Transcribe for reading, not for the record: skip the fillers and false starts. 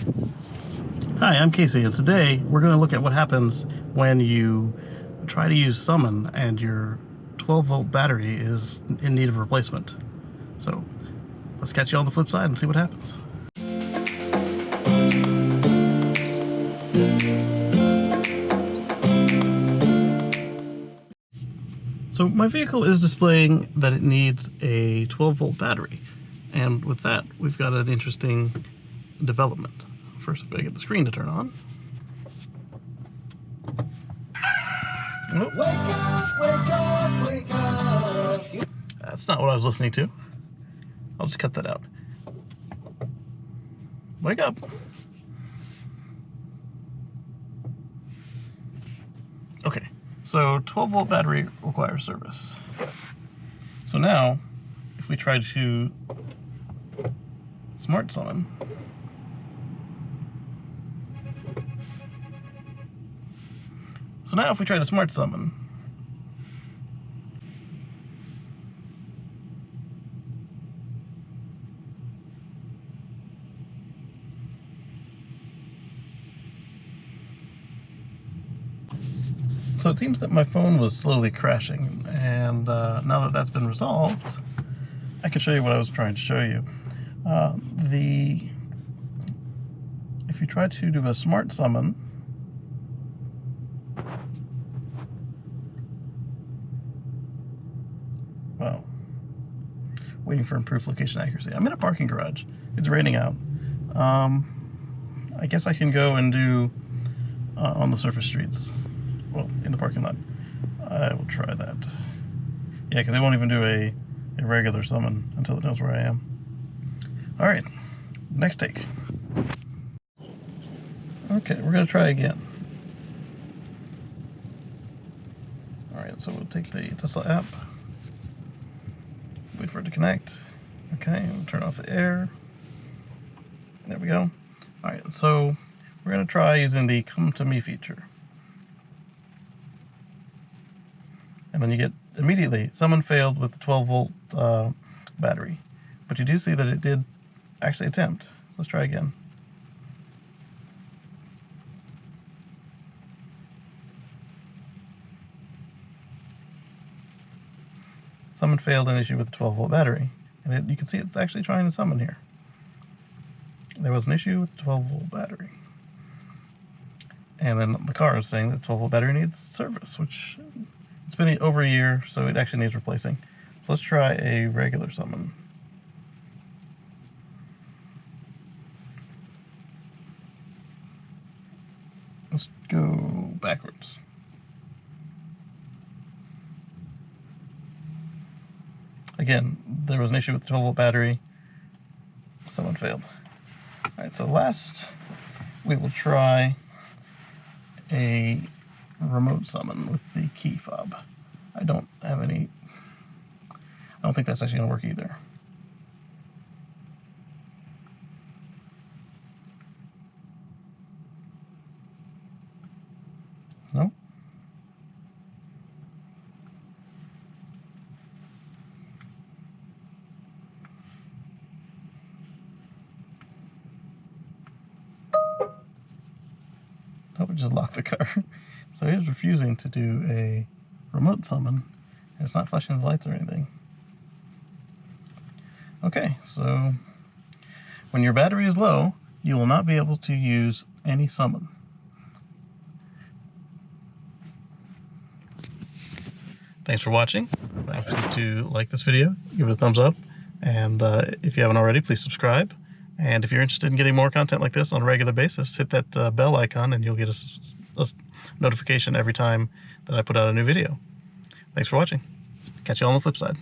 Hi, I'm Casey, and today we're going to look at what happens when you try to use summon and your 12-volt battery is in need of replacement. So let's catch you on the flip side and see what happens. So my vehicle is displaying that it needs a 12-volt battery, and with that we've got an interesting development. First, if I get the screen to turn on. Oh. Wake up, wake up, wake up. That's not what I was listening to. I'll just cut that out. Wake up. Okay, so 12-volt battery requires service. So now, if we try to smart summon, so it seems that my phone was slowly crashing, and now that that's been resolved, I can show you what I was trying to show you. If you try to do a smart summon, well, waiting for improved location accuracy. I'm in a parking garage. It's raining out. I guess I can go and do on the surface streets. Well, in the parking lot. I will try that. Yeah, because it won't even do a regular summon until it knows where I am. Alright, next take. Okay, we're going to try again. Alright, so we'll take the Tesla app. Wait for it to connect. Okay, we'll turn off the air. There we go. Alright, so we're going to try using the Come to Me feature. And then you get immediately, summon failed with the 12-volt battery. But you do see that it did actually attempt. So let's try again. Summon failed an issue with the 12-volt battery. And you can see it's actually trying to summon here. There was an issue with the 12-volt battery. And then the car is saying that the 12-volt battery needs service, which it's been over a year, so it actually needs replacing. So let's try a regular summon. Let's go backwards. Again, there was an issue with the 12-volt battery. Someone failed. Alright, so last we will try a remote summon with the keyfob. I don't think that's actually going to work either. Nope. Nope, it just locked the car. So he is refusing to do a remote summon, and it's not flashing the lights or anything. Okay, so when your battery is low, you will not be able to use any summon. Thanks for watching. I ask you to like this video, give it a thumbs up, and if you haven't already, please subscribe. And if you're interested in getting more content like this on a regular basis, hit that bell icon and you'll get a notification every time that I put out a new video. Thanks for watching. Catch you on the flip side.